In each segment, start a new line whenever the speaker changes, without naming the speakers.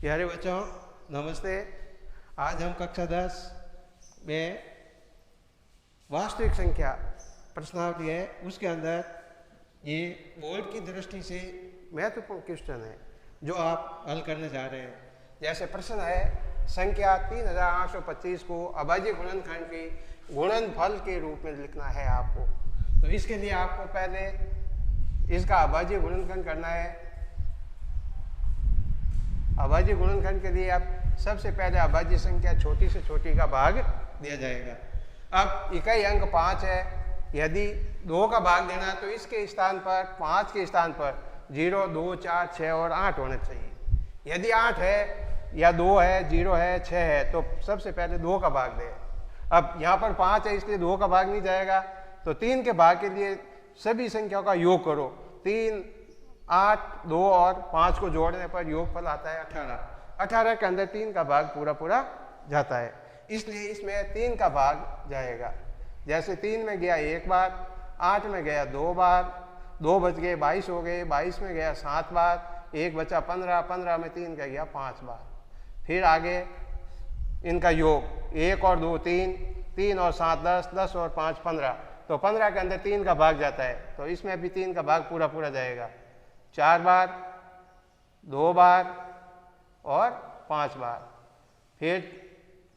प्यारे बच्चों नमस्ते। आज हम कक्षा 10 में वास्तविक संख्या प्रश्नावली है, उसके अंदर ये बोर्ड की दृष्टि से महत्वपूर्ण क्वेश्चन है जो आप हल करने जा रहे हैं। जैसे प्रश्न है, संख्या 3825 को अभाज्य गुणनखंड के गुणनफल के रूप में लिखना है आपको। तो इसके लिए आपको पहले इसका अभाज्य गुणनखंड करना है। अभाज्य गुणनखंड के लिए आप सबसे पहले अभाज्य संख्या छोटी से छोटी का भाग दिया जाएगा। अब इकाई अंक 5 है, यदि 2 का भाग देना है तो इसके स्थान पर 5 के स्थान पर 0, 2, 4, 6 और 8 होना चाहिए। यदि 8 है या 2 है, 0 है, 6 है तो सबसे पहले 2 का भाग दें। अब यहाँ पर 5 है इसलिए 2 का भाग नहीं जाएगा, तो 3 के भाग के लिए सभी संख्याओं का योग करो। 3, 8, 2 और 5 को जोड़ने पर योगफल आता है 18। 18 के अंदर 3 का भाग पूरा पूरा जाता है, इसलिए इसमें 3 का भाग जाएगा। जैसे 3 में गया 1 बार, 8 में गया 2 बार, 2 बच गए 22 हो गए, 22 में गया 7 बार, 1 बचा 15, 15 में 3 का गया 5 बार। फिर आगे इनका योग 1 और 2 3, 3 और 7 10, 10 और 5 15, तो 15 के अंदर 3 का भाग जाता है, तो इसमें भी 3 का भाग पूरा पूरा जाएगा। 4 बार, 2 बार और 5 बार। फिर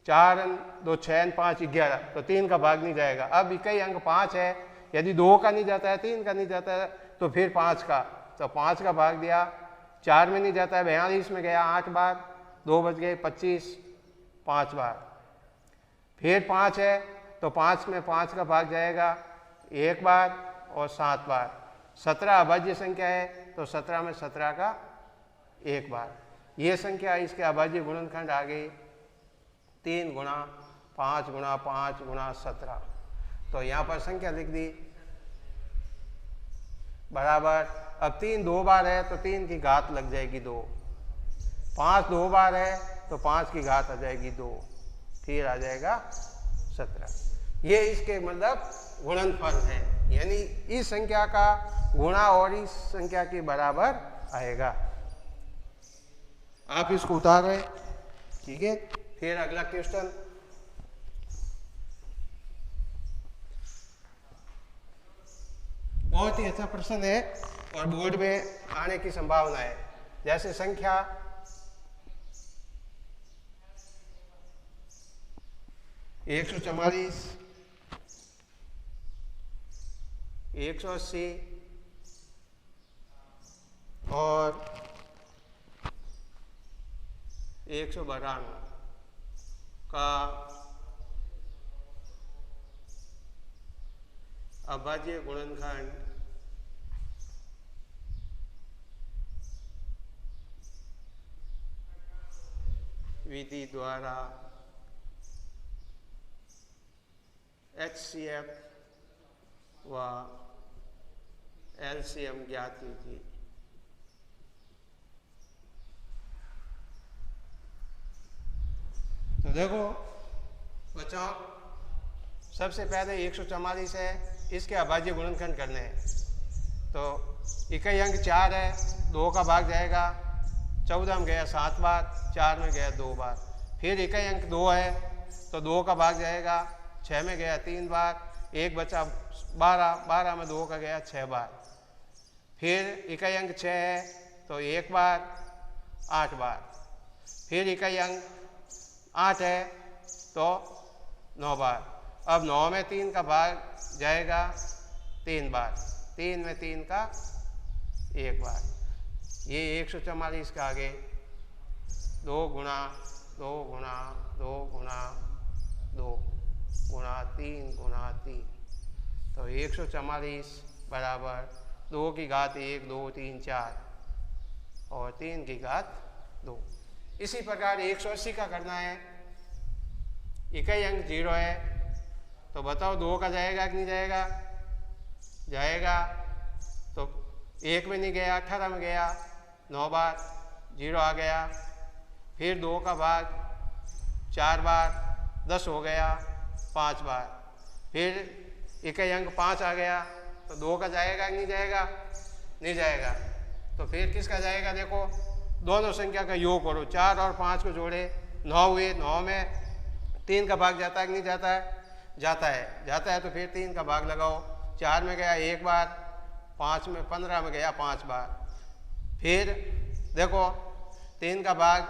4, 2, 6, 5, 11, तो 3 का भाग नहीं जाएगा। अब इकाई अंक 5 है, यदि 2 का नहीं जाता है, 3 का नहीं जाता है तो फिर 5 का, तो 5 का भाग दिया। 4 में नहीं जाता है, 42 में गया 8 बार, 2 बच गए 25, 5 बार। फिर 5 है तो 5 में 5 का भाग जाएगा 1 बार और 7 बार। 17 अभाज्य संख्या है तो 17 में 17 का 1 बार। ये संख्या इसके अभाज्य गुणनखंड आ गई 3 गुणा 5 गुणा 5 गुणा 17। तो यहाँ पर संख्या लिख दी बराबर। अब 3 2 बार है तो 3 की घात लग जाएगी 2। 5 2 बार है तो 5 की घात आ जाएगी 2, फिर आ जाएगा 17। ये इसके मतलब गुणनफल है, यानी इस संख्या का गुणा और इस संख्या के बराबर आएगा। आप इसको उतार रहे, ठीक है। फिर अगला क्वेश्चन, बहुत ही अच्छा प्रश्न है और बोर्ड में आने की संभावना है। जैसे संख्या 144, 180 और 192 का अभाज्य गुणनखंड विधि द्वारा HCF व LCM ज्ञात कीजिए। तो देखो बच्चों, सबसे पहले 144 है, इसके अभाज्य गुणनखंड करने हैं। तो इकाई अंक 4 है, 2 का भाग जाएगा। 14 में गया 7 बार, 4 में गया 2 बार। फिर इकाई अंक 2 है तो 2 का भाग जाएगा। 6 में गया 3 बार, 1 बचा 12, 12 में 2 का गया 6 बार। फिर इकाई अंक 6 है तो 1 बार 8 बार। फिर इकाई अंक 8 है तो 9 बार। अब 9 में 3 का भाग जाएगा 3 बार, 3 में 3 का 1 बार। ये 144 का आगे 2 गुणा 2 गुणा 2 गुणा 2 गुणा 3 गुणा 3, तो 144 बराबर 2 की घात 1, 2, 3, 4 और 3 की घात 2। इसी प्रकार 180 का करना है। इकाई अंक 0 है तो बताओ 2 का जाएगा कि नहीं जाएगा? जाएगा। तो 1 में नहीं गया, 18 में गया 9 बार, 0 आ गया। फिर 2 का भाग 4 बार, 10 हो गया 5 बार। फिर इकाई अंक 5 आ गया तो 2 का जाएगा कि नहीं जाएगा? नहीं जाएगा। तो फिर किसका जाएगा? देखो दोनों संख्या का योग करो, 4 और 5 को जोड़े 9 हुए, 9 में 3 का भाग जाता है कि नहीं जाता है? जाता है तो फिर 3 का भाग लगाओ, 4 में गया 1 बार, 5 में 15 में गया 5 बार। फिर देखो 3 का भाग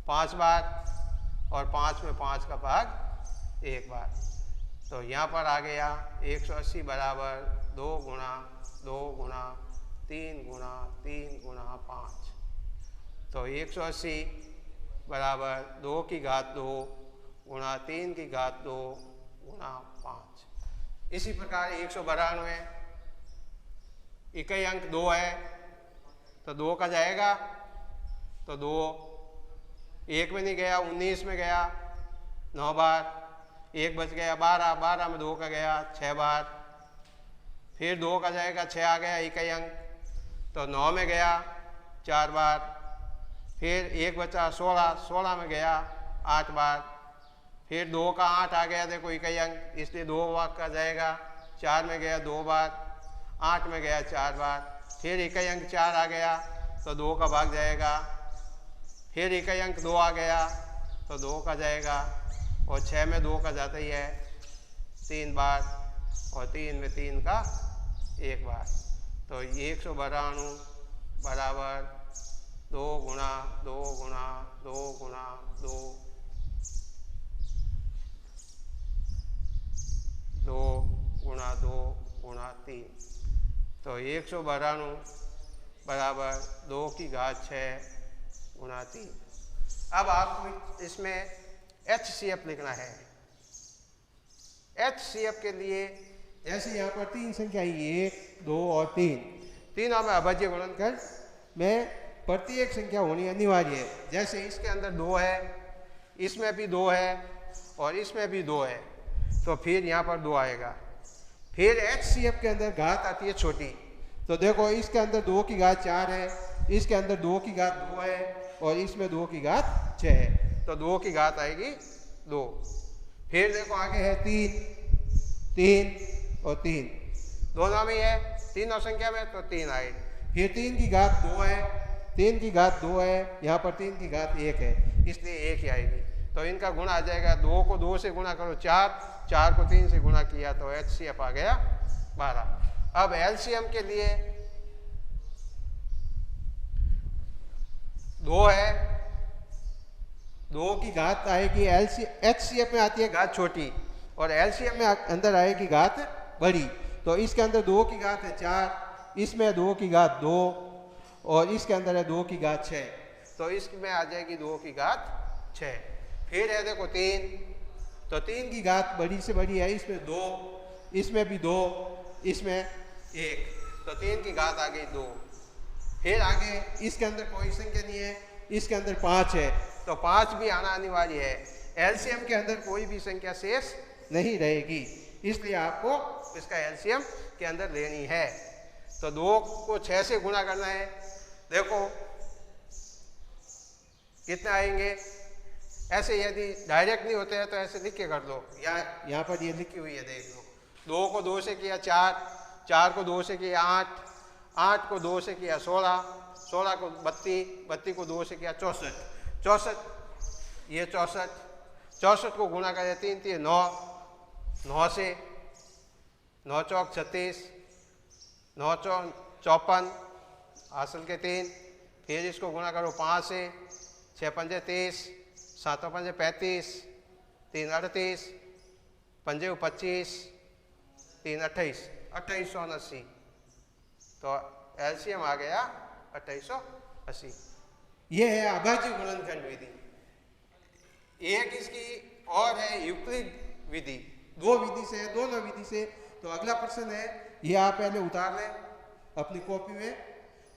5 बार और 5 में 5 का भाग 1 बार। तो यहाँ पर आ गया 180 बराबर 2 गुणा 2 गुणा 3 गुणा 3 गुणा 5। तो 180 बराबर 2 की घात 2 गुणा 3 की घात 2 गुणा 5। इसी प्रकार 192 इकाई अंक 2 है तो 2 का जाएगा, तो 2 1 में नहीं गया, 19 में गया 9 बार, 1 बच गया 12, 12 में 2 का गया 6 बार। फिर 2 का जाएगा 6 आ गया इकाई अंक, तो 9 में गया 4 बार। फिर 1 बचा 16, 16 में गया 8 बार। फिर 2 का 8 आ गया, देखो इकाई अंक, इसलिए 2 वाक का जाएगा, 4 में गया 2 बार, 8 में गया 4 बार। फिर इकाई अंक 4 आ गया तो 2 का भाग जाएगा। फिर इकाई अंक 2 आ गया तो 2 का जाएगा, और 6 में 2 का जाता ही है 3 बार, और 3 में 3 का 1 बार। तो 192 बराबर 2 गुणा 2 गुणा 2 गुणा 2 2 गुणा 2 गुणा 3। तो 192 बराबर 2 की घात 6 गुणा 3। अब आपको इसमें HCF लिखना है। HCF के लिए जैसे यहाँ पर 3 संख्या 1, 2 और 3, तीनों में अभाज्य गुणनखंड में प्रत्येक संख्या होनी अनिवार्य है। जैसे इसके अंदर 2 है, इसमें भी 2 है और इसमें भी 2 है, तो फिर यहाँ पर 2 आएगा। फिर HCF के अंदर घात आती है छोटी, तो देखो इसके अंदर 2 की घात 4 है, इसके अंदर 2 की घात 2 है और इसमें 2 की घात 6 है, तो 2 की घात आएगी 2। फिर देखो आगे है 3, 3 और 3 दोनों में है, तीनों संख्या में, तो 3 आएगी। फिर 3 की घात 2 है, 3 की घात 2 है, यहाँ पर 3 की घात 1 है, इसलिए 1 ही आएगी। तो इनका गुणा आ जाएगा, 2 को 2 से गुणा करो 4, 4 को 3 से गुणा किया तो HCF आ गया 12। अब LCM के लिए 2 है, 2 की घात आएगी, HCF में आती है घात छोटी और LCM में अंदर आएगी घात बड़ी। तो इसके अंदर 2 की घात है 4, इसमें 2 की घात 2 और इसके अंदर है 2 की घात 6, तो इसमें आ जाएगी 2 की घात 6। फिर है देखो 3, तो 3 की घात बड़ी से बड़ी है, इसमें 2, इसमें भी 2, इसमें 1, तो 3 की घात आ गई 2। फिर आगे इसके अंदर कोई संख्या नहीं है, इसके अंदर 5 है, तो 5 भी आना अनिवार्य है। LCM के अंदर कोई भी संख्या शेष नहीं रहेगी, इसलिए आपको इसका LCM के अंदर लेनी है। तो 2 को 6 से गुणा करना है, देखो कितने आएंगे। ऐसे यदि डायरेक्ट नहीं होते हैं तो ऐसे लिख के कर दो, यहाँ पर ये लिखी हुई है, देख लो। 2 को 2 से किया 4, 4 को 2 से किया 8, 8 को 2 से किया 16, 16 को 32, 32 को 2 से किया 64, 64 ये 64, 64 को गुणा करें 3 3 9, 9 से 9 चौक 36, 9 चौक 54 हासिल के 3। फिर इसको गुणा करो 5 से, 6 पंजे 30, 7 पंजे 35, 3 38, 5 25, 3 28, 2880। तो LCM आ गया 2880। ये है अभाज्य गुणनखंड विधि। एक इसकी और है यूक्लिड विधि, 2 विधि से है, दोनों विधि से। तो अगला प्रश्न है, ये आप पहले उतार लें अपनी कॉपी में,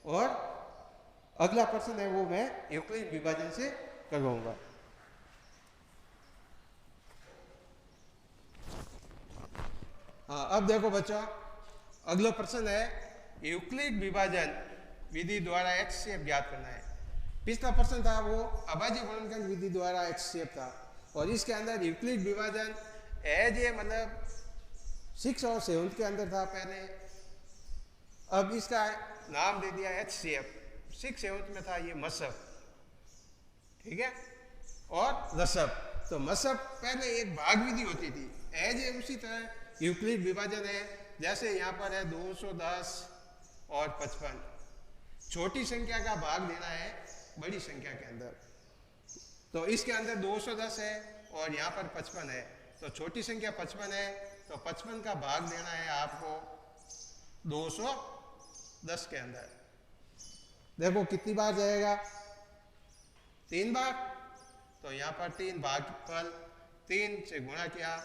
और अगला प्रश्न है वो मैं यूक्लिड विभाजन से करवाऊंगा। हाँ, अब देखो बच्चों, अगला प्रश्न है यूक्लिड विभाजन विधि द्वारा HCF ज्ञात करना है। पिछला प्रश्न था वो अभाज्य गुणनखंड विधि द्वारा HCF था, और इसके अंदर यूक्लिड विभाजन एज ए मतलब 6 और 7 के अंदर था पहले, अब इसका नाम दे दिया HCF। 6/7 में था ये मसब, ठीक है, और रसब। तो मसब पहले एक भाग विधि होती थी, एज ए उसी तरह यूक्लिड विभाजन है। जैसे यहाँ पर है 210 और 55, छोटी संख्या का भाग देना है बड़ी संख्या के अंदर। तो इसके अंदर 210 है और यहाँ पर 55 है, तो छोटी संख्या 55 है, तो 55 का भाग देना है आपको 210 के अंदर। देखो कितनी बार जाएगा, 3 बार। तो यहाँ पर 3 भागफल 3 से गुणा किया,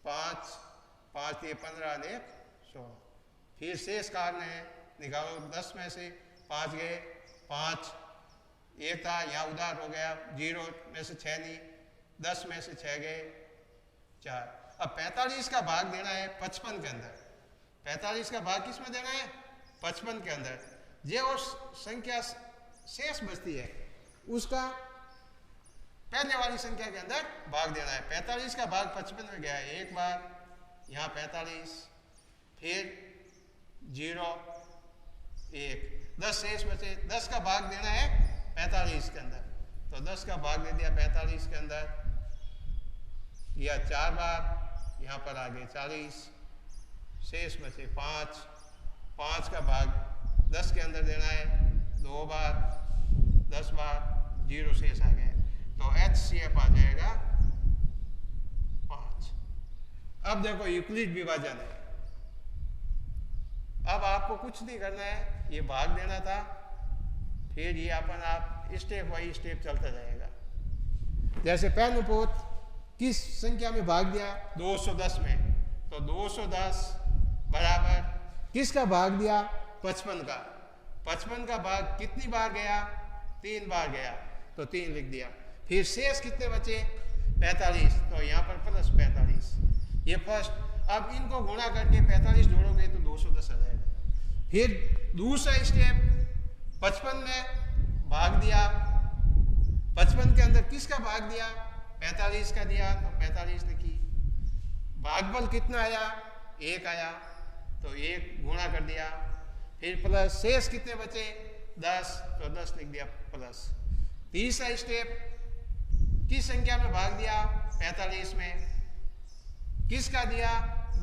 5 5 ये 15 ने 16। फिर शेष कारण है, निकालो 10 में से 5 गए, 5 एक था यहाँ उधार हो गया, 0 में से 6 नहीं, 10 में से 6 गए 4। अब 45 का भाग देना है 55 के अंदर। 45 का भाग किस में देना है, 55 के अंदर। जो उस संख्या शेष बचती है उसका पहले वाली संख्या के अंदर भाग देना है। 45 का भाग 55 में गया है एक बार, यहाँ 45, फिर 0 1, 10 शेष बचे, 10 का भाग देना है 45 के अंदर। तो 10 का भाग दे दिया 45 के अंदर, या 4 बार, यहाँ पर आ गए 40, शेष बचे 5, 5 का भाग 10 के अंदर देना है 2 बार, 10 बार, 0 शेष आ गए, तो HCF आ जाएगा 5। अब देखो यूक्लिड विभाजन है, अब आपको कुछ नहीं करना है, ये भाग देना था, फिर ये अपन आप स्टेप बाई स्टेप चलता जाएगा। जैसे पहले पोत किस संख्या में भाग दिया, 210 में, तो 210 बराबर किसका भाग दिया, 55 का। 55 का भाग कितनी बार गया, 3 बार गया, तो 3 लिख दिया। फिर शेष कितने बचे, 45, तो यहाँ पर प्लस 45, ये फर्स्ट। अब इनको गुणा करके 45 जोड़ोगे तो 210 आ जाएगा। फिर दूसरा स्टेप, 55 में भाग दिया, 55 के अंदर किसका भाग दिया, 45 का दिया, तो 45 लिखी। भागफल कितना आया, 1 आया, तो 1 गुणा कर दिया। फिर प्लस, शेष कितने बचे, 10, तो 10 लिख दिया प्लस। तीसरा स्टेप, किस संख्या में भाग दिया, 45 में, किसका दिया,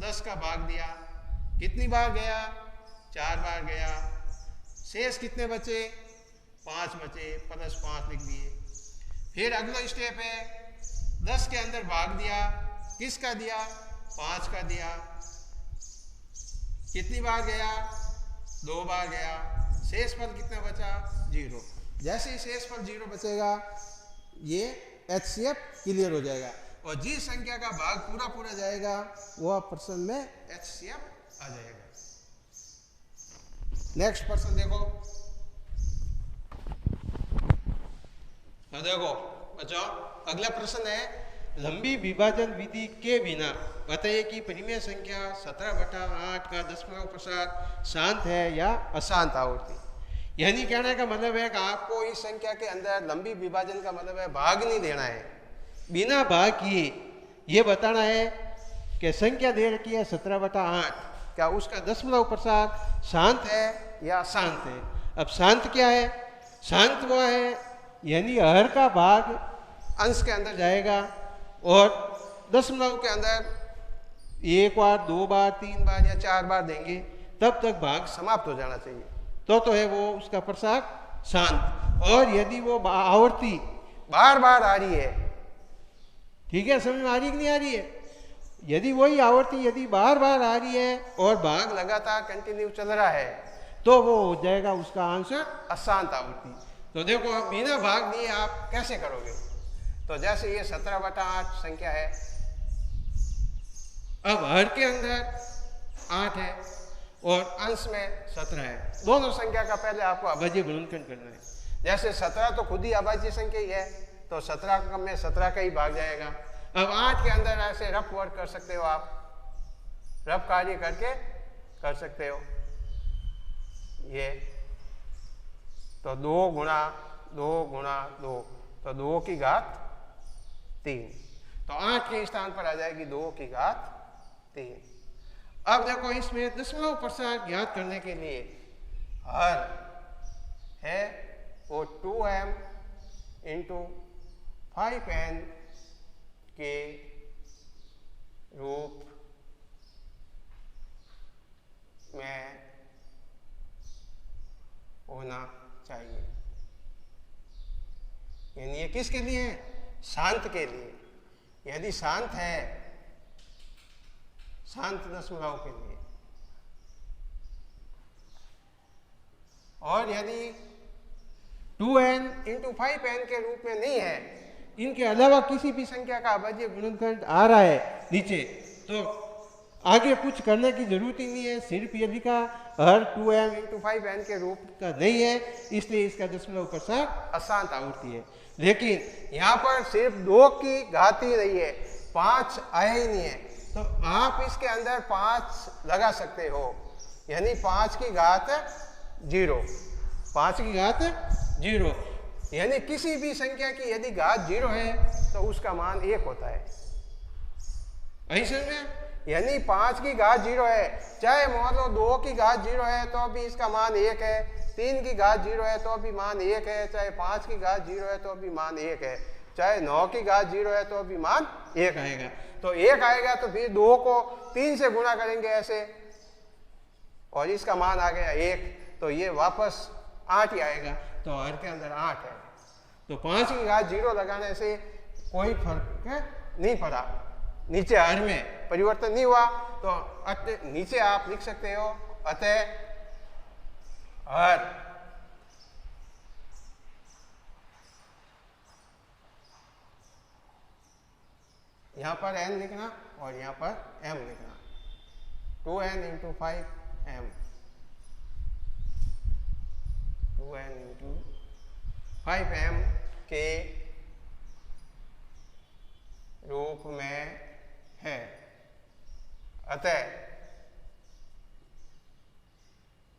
10 का भाग दिया, कितनी बार गया, 4 बार गया, शेष कितने बचे, 5 बचे, प्लस 5 लिख दिए। फिर अगला स्टेप है, 10 के अंदर भाग दिया, किसका दिया, 5 का दिया, कितनी बार गया, 2 बार गया, शेष फल कितना बचा, 0। जैसे ही शेष फल 0 बचेगा, ये HCF क्लियर हो जाएगा, और जिस संख्या का भाग पूरा पूरा जाएगा वह प्रश्न में HCF आ जाएगा। नेक्स्ट प्रश्न देखो, देखो बच्चों, अगला प्रश्न है, लंबी विभाजन विधि के बिना बताइए कि परिमेय संख्या 17/8 का दशमलव प्रसार शांत है या अशांत आवर्ती। यानी कहने का मतलब है कि आपको इस संख्या के अंदर लंबी विभाजन का मतलब है भाग नहीं देना है, बिना भाग किए ये बताना है कि संख्या दे रखी है 17/8, क्या उसका दशमलव प्रसार शांत है या अशांत है। अब शांत क्या है, शांत वो है यानी हर का भाग अंश के अंदर जाएगा और दशमलव के अंदर 1 बार, 2 बार, 3 बार या 4 बार देंगे, तब तक भाग समाप्त हो जाना चाहिए, तो है वो उसका प्रसार शांत। और यदि वो आवर्ती बार बार आ रही है, ठीक है, समझ में आ रही है कि नहीं आ रही है, यदि वही आवर्ती यदि बार बार आ रही है और भाग लगातार कंटिन्यू चल रहा है, तो वो हो जाएगा उसका आंसर अशांत आवर्ती। तो देखो आप बिना भाग दिए आप कैसे करोगे, तो जैसे ये 17/8 संख्या है, अब हर के अंदर 8 है और अंश में 17 है, दोनों संख्या का पहले आपको अभाज्य गुणनखंड करना है। जैसे 17 तो खुद ही अभाज्य संख्या ही है, तो 17 में 17 का ही भाग जाएगा। अब 8 के अंदर ऐसे रफ वर्क कर सकते हो, आप रफ कार्य करके कर सकते हो, ये तो 2 गुणा 2 गुणा 2, तो 2 की घात 3, तो 8 के स्थान पर आ जाएगी 2 की घात 3। अब देखो इसमें दशमलव प्रसार ज्ञात करने के लिए हर है वो 2m इंटू 5n के रूप में होना चाहिए। यानी ये किसके लिए है? शांत के लिए। यदि शांत है, शांत दशमलव के लिए, और यदि 2n इंटू 5n के रूप में नहीं है, इनके अलावा किसी भी संख्या का अभाज्य गुणनखंड आ रहा है नीचे, तो आगे कुछ करने की जरूरत ही नहीं है। सिर्फ ये लिखा हर 2m इंटू 5n के रूप का नहीं है, इसलिए इसका दशमलव प्रसार अशांत आवृत्ति है। लेकिन यहाँ पर सिर्फ 2 की घात ही रही है, 5 आया ही नहीं है, तो आप इसके अंदर 5 लगा सकते हो। यानी 5 की घात 0, 5 की घात 0, यानी किसी भी संख्या की यदि घात 0 है तो उसका मान 1 होता है। यही समझ में? यानी 5 की घात 0 है, चाहे मान लो 2 की घात 0 है तो भी इसका मान 1 है, 3 की घात 0 है तो भी मान 1 है, चाहे 5 की घात 0 है तो भी मान 1 है, चाहे 9 की घात 0 है तो भी मान 1 आएगा। तो 1 आएगा तो फिर 2 को 3 से गुणा करेंगे ऐसे, और इसका मान आ गया 1, तो ये वापस 8 ही आएगा। तो हर के अंदर 8 है, तो 5 की घात 0 लगाने से कोई फर्क नहीं पड़ा, नीचे हर में परिवर्तन नहीं हुआ। तो नीचे आप लिख सकते हो अतः हर यहाँ पर n लिखना और यहाँ पर m लिखना, 2n into 5m, 2n into 5m के रूप में है। अतः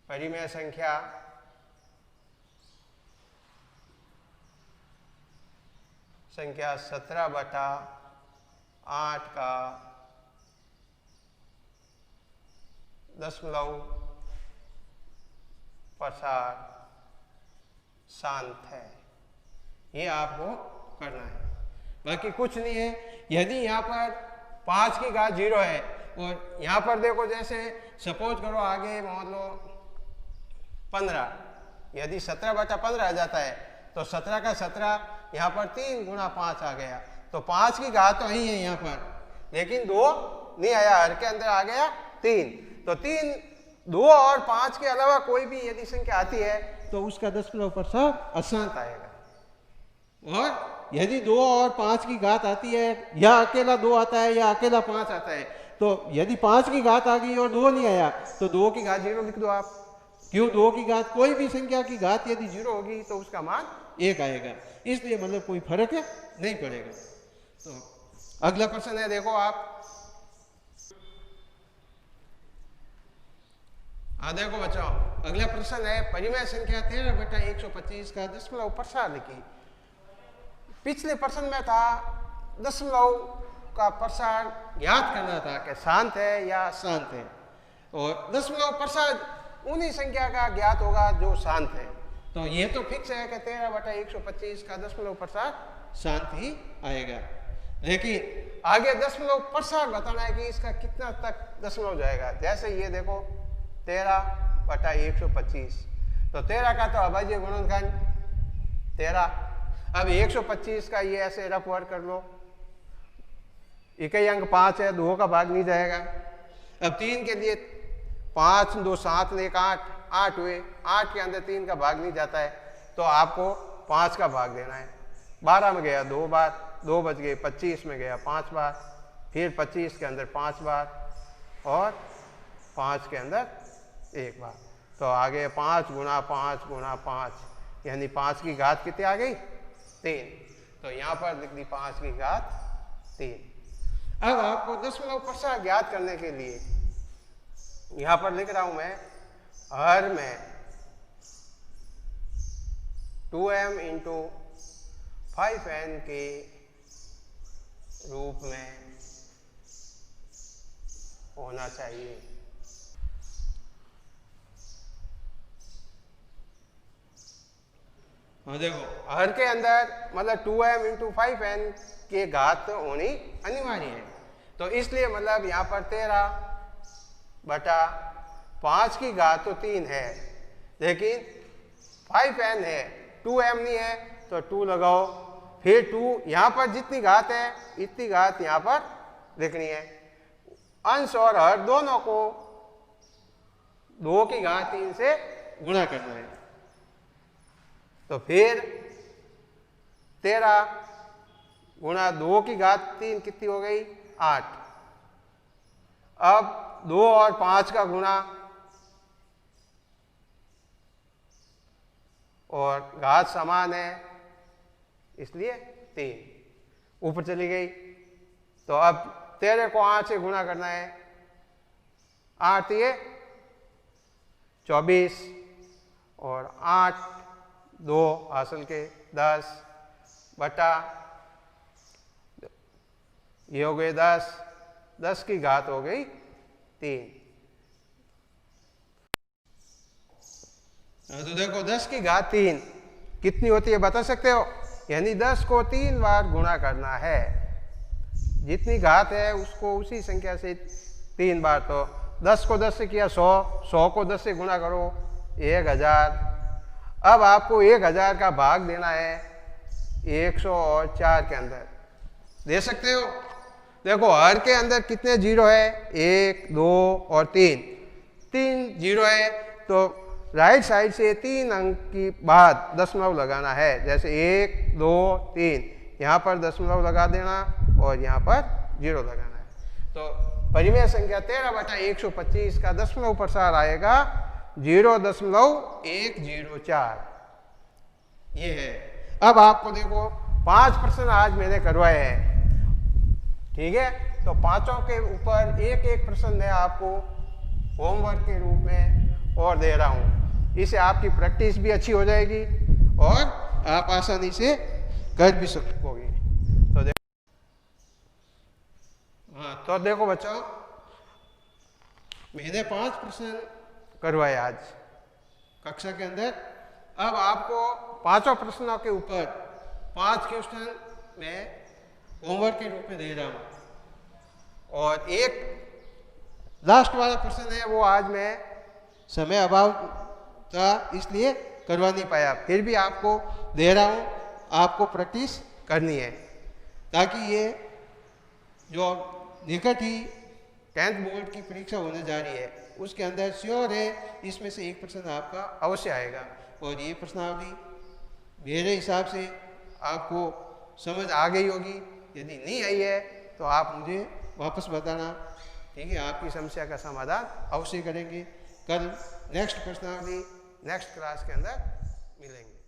परिमेय संख्या संख्या 17/8 का दशमलव प्रसार शांत है। ये आपको करना है, बाकी कुछ नहीं है। यदि यहाँ पर 5 की घात 0 है और यहाँ पर देखो, जैसे सपोज करो आगे मान लो 15, यदि 17/15 आ जाता है तो 17 का 17 यहाँ पर 3 गुणा 5 आ गया, तो 5 की घात तो यही है यहाँ पर, लेकिन 2 नहीं आया, हर के अंदर आ गया 3। तो 3, 2 और 5 के अलावा कोई भी यदि संख्या आती है तो उसका दशमलव प्रसार अशांत आएगा। और यदि 2 और 5 की घात आती है, या अकेला 2 आता है या अकेला 5 आता है, तो यदि 5 की घात आ गई और 2 नहीं आया तो 2 की घात 0 लिख दो आप। क्यों? 2 की घात, कोई भी संख्या की घात यदि 0 होगी तो उसका मान 1 आएगा, इसलिए मतलब कोई फर्क नहीं पड़ेगा। तो अगला प्रश्न है, देखो आप, देखो बच्चों, अगला प्रश्न है परिमेय संख्या 13/125 का दशमलव प्रसार लिखी। पिछले प्रश्न में था दशमलव का प्रसार ज्ञात करना था कि शांत है या अशांत है, और दशमलव प्रसार उन्हीं संख्या का ज्ञात होगा जो शांत है। तो ये तो फिक्स है कि 13/125 का दशमलव प्रसार शांत ही आएगा, लेकिन आगे दशमलव प्रसार बताना है कि इसका कितना तक दशमलव जाएगा। जैसे ये देखो 13/125, तो 13 का तो अभाज्य गुणनखंड 13। अब 125 का ये ऐसे रफ वर्क कर लो, इकाई अंक 5 है, 2 का भाग नहीं जाएगा। अब 3 के लिए 5, 2, 7, 1, 8, 8 हुए, 8 के अंदर 3 का भाग नहीं जाता है, तो आपको 5 का भाग देना है। 12 में गया 2 बार, 2 बच गए, 25 में गया 5 बार, फिर 25 के अंदर 5 बार और 5 के अंदर 1 बार। तो आगे 5 गुणा 5 गुणा 5, यानी 5 की घात कितनी आ गई? 3। तो यहाँ पर लिख दी 5 की घात 3। अब आपको दशमलव प्रसार ज्ञात करने के लिए यहाँ पर लिख रहा हूँ मैं, हर में 2m इंटू 5n के रूप में होना चाहिए। हाँ देखो हर के अंदर मतलब 2m इंटू 5n की घात होनी अनिवार्य है, तो इसलिए मतलब यहाँ पर 13/5 की घात तो 3 है, लेकिन 5n है, 2m नहीं है, तो 2 लगाओ, फिर 2 यहाँ पर जितनी घात है इतनी घात यहाँ पर लिखनी है। अंश और हर दोनों को 2 की घात 3 से गुणा करना है, तो फिर 13 गुणा 2 की घात 3 कितनी हो गई 8। अब 2 और 5 का गुणा और घात समान है इसलिए 3 ऊपर चली गई, तो अब 13 को 8 से गुणा करना है, 8 ये 24 और 8 2 हासिल के 10 बटा ये हो गए 10 की घात हो गई 3। तो देखो 10 की घात 3 कितनी होती है बता सकते हो, यानी 10 को 3 बार गुणा करना है, जितनी घात है उसको उसी संख्या से 3 बार, तो 10 को 10 से किया 100 को 10 से गुणा करो 1000। अब आपको 1000 का भाग देना है 104 के अंदर, दे सकते हो। देखो हर के अंदर कितने जीरो है 1 2 और 3 जीरो है, तो राइट साइड से 3 अंक की बाद दशमलव लगाना है, जैसे 1 2 3 यहाँ पर दशमलव लगा देना और यहाँ पर जीरो लगाना है, तो परिमेय संख्या 13/125 का दशमलव प्रसार आएगा 0.104 ये है। अब आपको देखो 5 प्रश्न आज मैंने करवाए हैं, ठीक है, तो पांचों के ऊपर एक एक प्रश्न मैं आपको होमवर्क के रूप में और दे रहा हूँ, इससे आपकी प्रैक्टिस भी अच्छी हो जाएगी और आप आसानी से कर भी सकोगे। तो देखो बच्चों मैंने 5 प्रश्न करवाए आज कक्षा के अंदर, अब आपको पांचों प्रश्नों के ऊपर 5 क्वेश्चन मैं होमवर्क के रूप में दे रहा हूँ, और एक लास्ट वाला प्रश्न है वो आज मैं समय अभाव था इसलिए करवा नहीं पाया, फिर भी आपको दे रहा हूँ, आपको प्रैक्टिस करनी है, ताकि ये जो निकट ही 10th बोर्ड की परीक्षा होने जा रही है उसके अंदर श्योर है इसमें से एक प्रश्न आपका अवश्य आएगा, और ये प्रश्नावली मेरे हिसाब से आपको समझ आ गई होगी, यदि नहीं आई है तो आप मुझे वापस बताना, ठीक है, आपकी समस्या का समाधान अवश्य करेंगे। कल नेक्स्ट प्रश्नावली नेक्स्ट क्लास के अंदर मिलेंगे।